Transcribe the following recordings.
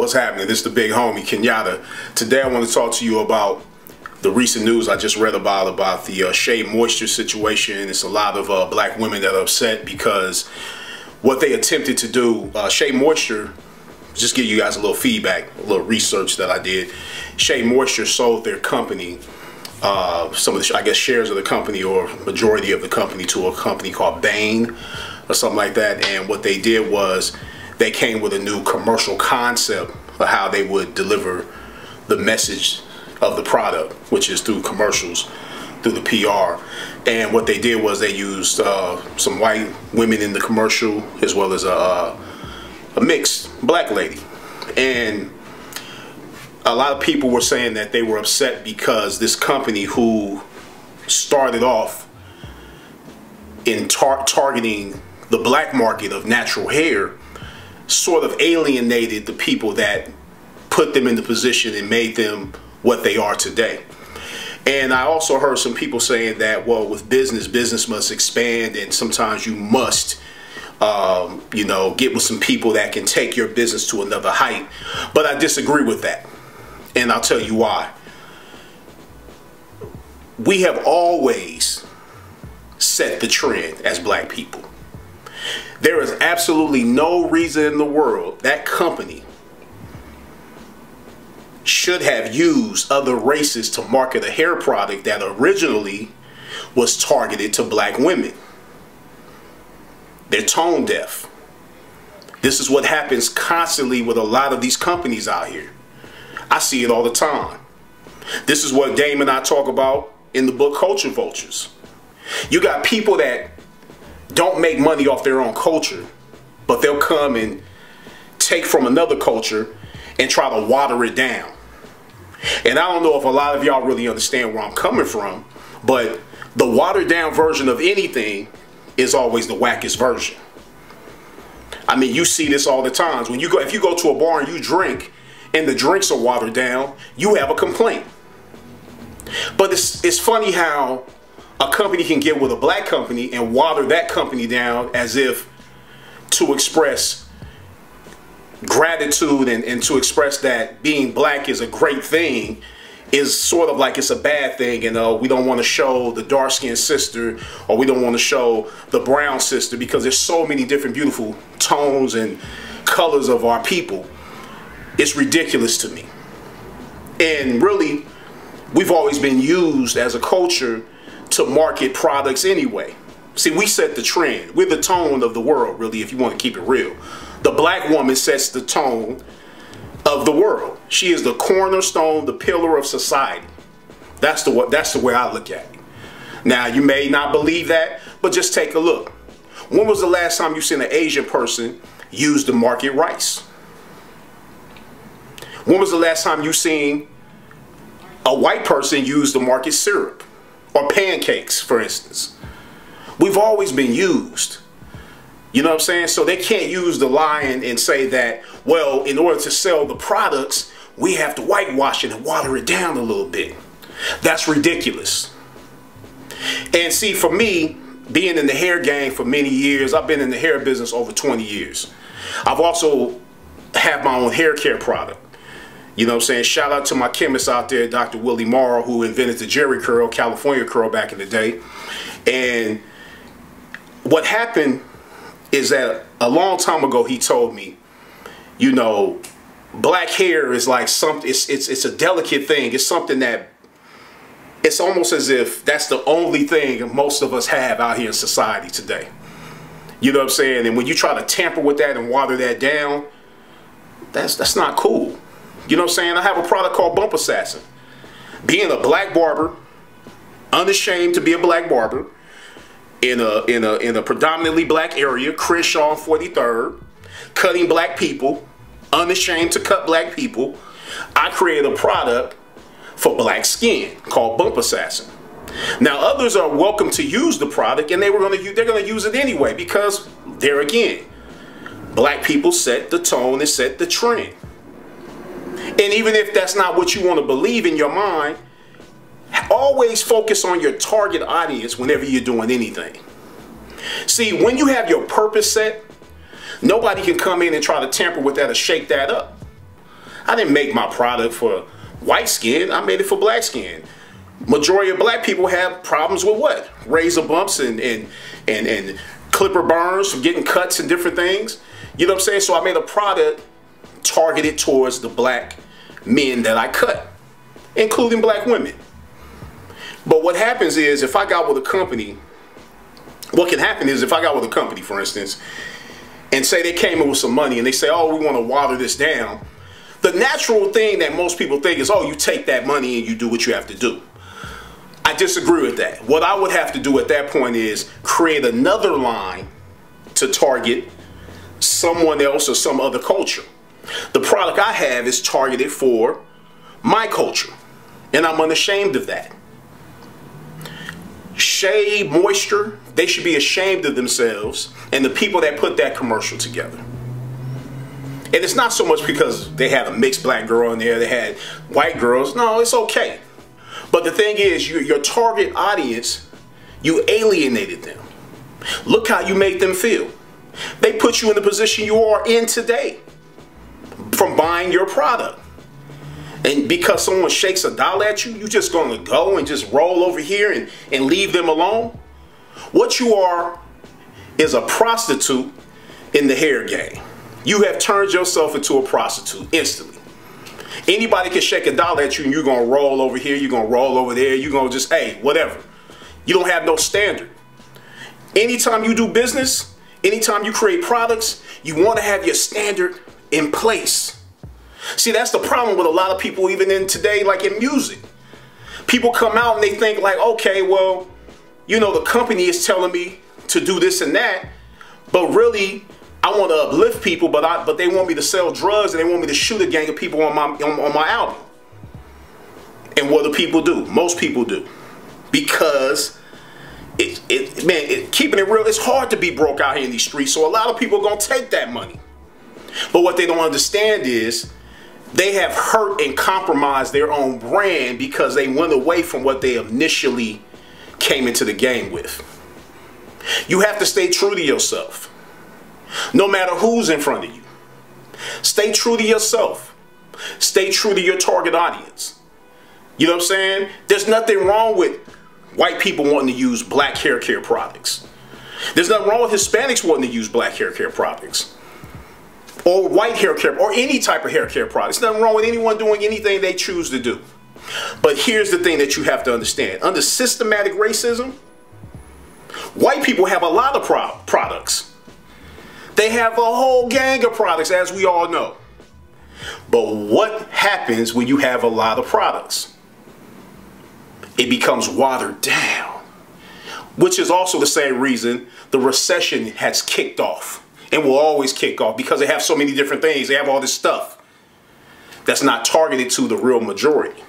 What's happening? This is the big homie, Kenyatta. Today I want to talk to you about the recent news I just read about the Shea Moisture situation. It's a lot of black women that are upset because what they attempted to do, Shea Moisture, just give you guys a little feedback, a little research that I did. Shea Moisture sold their company, some of the, I guess, shares of the company or majority of the company to a company called Bain or something like that. And what they did was they came with a new commercial concept of how they would deliver the message of the product, which is through commercials, through the PR. And what they did was they used some white women in the commercial as well as a mixed black lady. And a lot of people were saying that they were upset because this company, who started off in targeting the black market of natural hair, sort of alienated the people that put them in the position and made them what they are today. And I also heard some people saying that, well, with business must expand, and sometimes you must you know, get with some people that can take your business to another height. But I disagree with that, and I'll tell you why. We have always set the trend as black people. There is absolutely no reason in the world that company should have used other races to market a hair product that originally was targeted to black women. They're tone deaf. This is what happens constantly with a lot of these companies out here. I see it all the time. This is what Dame and I talk about in the book Culture Vultures. You got people that don't make money off their own culture, but they'll come and take from another culture and try to water it down. And I don't know if a lot of y'all really understand where I'm coming from, but the watered down version of anything is always the wackest version. I mean, you see this all the times. When you go, if you go to a bar and you drink and the drinks are watered down, you have a complaint. But it's funny how a company can get with a black company and water that company down as if to express gratitude and to express that being black is a great thing is sort of like it's a bad thing, and we don't want to show the dark-skinned sister, or we don't want to show the brown sister, because there's so many different beautiful tones and colors of our people. It's ridiculous to me. And really, we've always been used as a culture to market products anyway. See, we set the trend. We're the tone of the world, really, if you want to keep it real. The black woman sets the tone of the world. She is the cornerstone, the pillar of society. That's the way I look at it. Now, you may not believe that, but just take a look. When was the last time you seen an Asian person use to market rice? When was the last time you seen a white person use to market syrup or pancakes, for instance? We've always been used. You know what I'm saying? So they can't use the lie and say that, well, in order to sell the products, we have to whitewash it and water it down a little bit. That's ridiculous. And see, for me, being in the hair game for many years, I've been in the hair business over 20 years. I've also have my own hair care product. You know what I'm saying? Shout out to my chemist out there, Dr. Willie Morrow, who invented the Jerry curl, California curl back in the day. And what happened is that a long time ago he told me, you know, black hair is like something, it's a delicate thing. It's something that, it's almost as if that's the only thing most of us have out here in society today. You know what I'm saying? And when you try to tamper with that and water that down, that's not cool. You know what I'm saying? I have a product called Bump Assassin. Being a black barber, unashamed to be a black barber, in a predominantly black area, Crenshaw 43rd, cutting black people, unashamed to cut black people, I created a product for black skin called Bump Assassin. Now, others are welcome to use the product, and they're gonna use it anyway, because there again, black people set the tone and set the trend. And even if that's not what you want to believe in your mind, always focus on your target audience whenever you're doing anything. See, when you have your purpose set, nobody can come in and try to tamper with that or shake that up. I didn't make my product for white skin. I made it for black skin. Majority of black people have problems with what? Razor bumps and clipper burns from getting cuts and different things. You know what I'm saying? So I made a product targeted towards the black men that I cut, including black women. But what happens is, if I got with a company, what can happen is, if I got with a company, for instance, and say they came in with some money and they say, oh, we want to water this down, the natural thing that most people think is, oh, you take that money and you do what you have to do. I disagree with that. What I would have to do at that point is create another line to target someone else or some other culture. The product I have is targeted for my culture, and I'm unashamed of that. Shea Moisture, they should be ashamed of themselves and the people that put that commercial together. And it's not so much because they had a mixed black girl in there, they had white girls. No, it's okay. But the thing is, your target audience, you alienated them. Look how you made them feel. They put you in the position you are in today from buying your product. And because someone shakes $1 at you, you're just going to go and just roll over here and leave them alone? What you are is a prostitute in the hair game. You have turned yourself into a prostitute instantly. Anybody can shake $1 at you and you're going to roll over here, you're going to roll over there, you're going to just, hey, whatever. You don't have no standard. Anytime you do business, anytime you create products, you want to have your standard in place. See, that's the problem with a lot of people, even in today, like in music. People come out and they think like, okay, well, you know, the company is telling me to do this and that, but really, I want to uplift people, but they want me to sell drugs and they want me to shoot a gang of people on my album. And what do people do? Most people do. Because keeping it real, it's hard to be broke out here in these streets, so a lot of people are going to take that money. But what they don't understand is they have hurt and compromised their own brand because they went away from what they initially came into the game with. You have to stay true to yourself. No matter who's in front of you. Stay true to yourself. Stay true to your target audience. You know what I'm saying? There's nothing wrong with white people wanting to use black hair care products. There's nothing wrong with Hispanics wanting to use black hair care products. Or white hair care, or any type of hair care products. There's nothing wrong with anyone doing anything they choose to do. But here's the thing that you have to understand. Under systematic racism, white people have a lot of products. They have a whole gang of products, as we all know. But what happens when you have a lot of products? It becomes watered down. Which is also the same reason the recession has kicked off. And will always kick off, because they have so many different things. They have all this stuff that's not targeted to the real majority.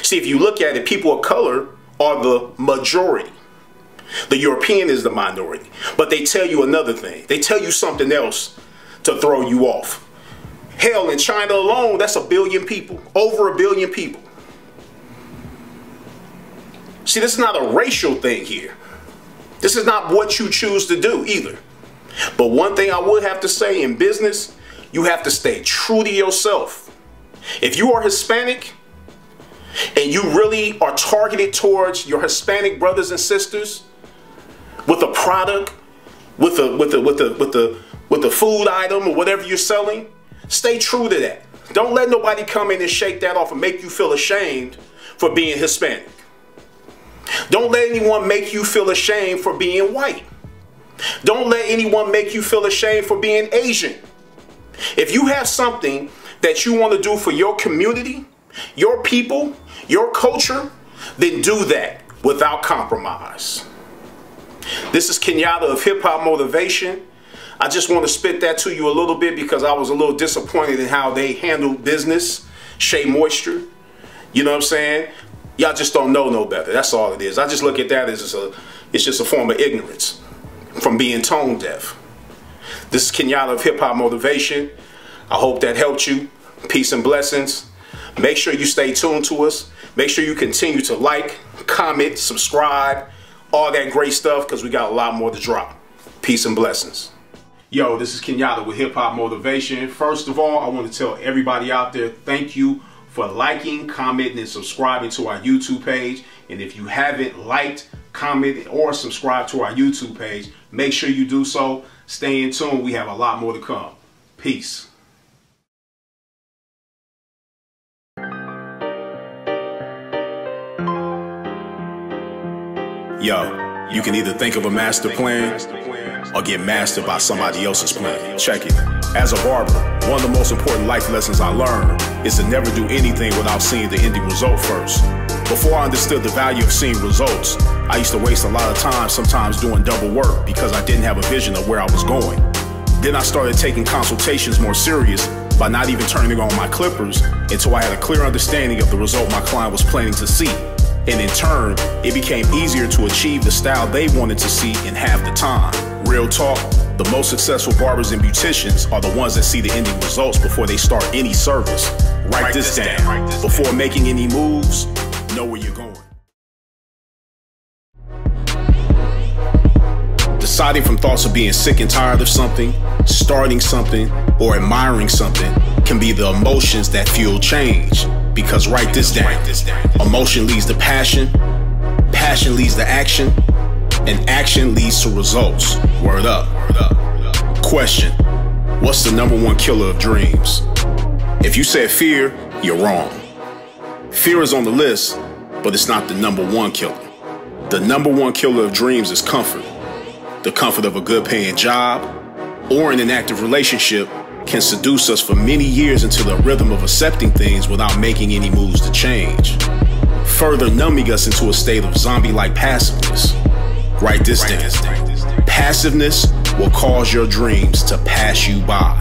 See, if you look at it, people of color are the majority. The European is the minority. But they tell you another thing. They tell you something else to throw you off. Hell, in China alone, that's 1 billion people. Over 1 billion people. See, this is not a racial thing here. This is not what you choose to do either. But one thing I would have to say, in business, you have to stay true to yourself. If you are Hispanic and you really are targeted towards your Hispanic brothers and sisters with a product, with a food item or whatever you're selling, stay true to that. Don't let nobody come in and shake that off and make you feel ashamed for being Hispanic. Don't let anyone make you feel ashamed for being white. Don't let anyone make you feel ashamed for being Asian. If you have something that you want to do for your community, your people, your culture, then do that without compromise. This is Kenyatta of Hip Hop Motivation. I just want to spit that to you a little bit because I was a little disappointed in how they handled business. Shea Moisture. You know what I'm saying? Y'all just don't know no better. That's all it is. I just look at that as it's just a form of ignorance from being tone deaf. This is Kenyatta of Hip Hop Motivation. I hope that helped you. Peace and blessings. Make sure you stay tuned to us. Make sure you continue to like, comment, subscribe, all that great stuff, because we got a lot more to drop. Peace and blessings. Yo, this is Kenyatta with Hip Hop Motivation. First of all, I want to tell everybody out there, thank you for liking, commenting, and subscribing to our YouTube page. And if you haven't liked, commented, or subscribed to our YouTube page, make sure you do so. Stay in tune. We have a lot more to come. Peace. Yo, you can either think of a master plan or get mastered by somebody else's plan. Check it. As a barber, one of the most important life lessons I learned is to never do anything without seeing the ending result first. Before I understood the value of seeing results, I used to waste a lot of time sometimes doing double work because I didn't have a vision of where I was going. Then I started taking consultations more serious by not even turning on my clippers until I had a clear understanding of the result my client was planning to see. And in turn, it became easier to achieve the style they wanted to see in half the time. Real talk, the most successful barbers and beauticians are the ones that see the ending results before they start any service. Write this down. Before making any moves, know where you're going. Deciding from thoughts of being sick and tired of something, starting something, or admiring something can be the emotions that fuel change. Because write this down. Emotion leads to passion, passion leads to action, and action leads to results. Word up. Question: what's the #1 killer of dreams? If you said fear, you're wrong. Fear is on the list, but it's not the #1 killer. The #1 killer of dreams is comfort. The comfort of a good paying job or in an active relationship can seduce us for many years into the rhythm of accepting things without making any moves to change, further numbing us into a state of zombie-like passiveness. Write this down. Passiveness will cause your dreams to pass you by.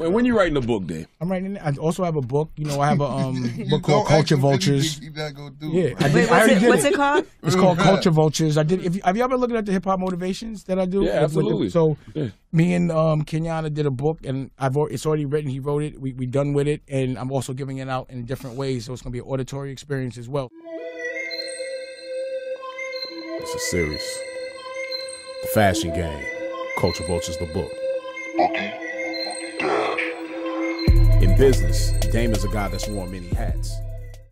When you writing a book, Dave? I'm writing. I also have a book. You know, I have a book called Culture Vultures. Yeah, what's it called? It's called Culture Vultures. I did. Have you ever looked at the hip hop motivations that I do? Yeah, absolutely. So, me and Kenyatta did a book, and it's already written. He wrote it. We done with it, and I'm also giving it out in different ways. So it's gonna be an auditory experience as well. It's a series. The Fashion Game. Culture Vultures, the book. In business, Dame is a guy that's worn many hats.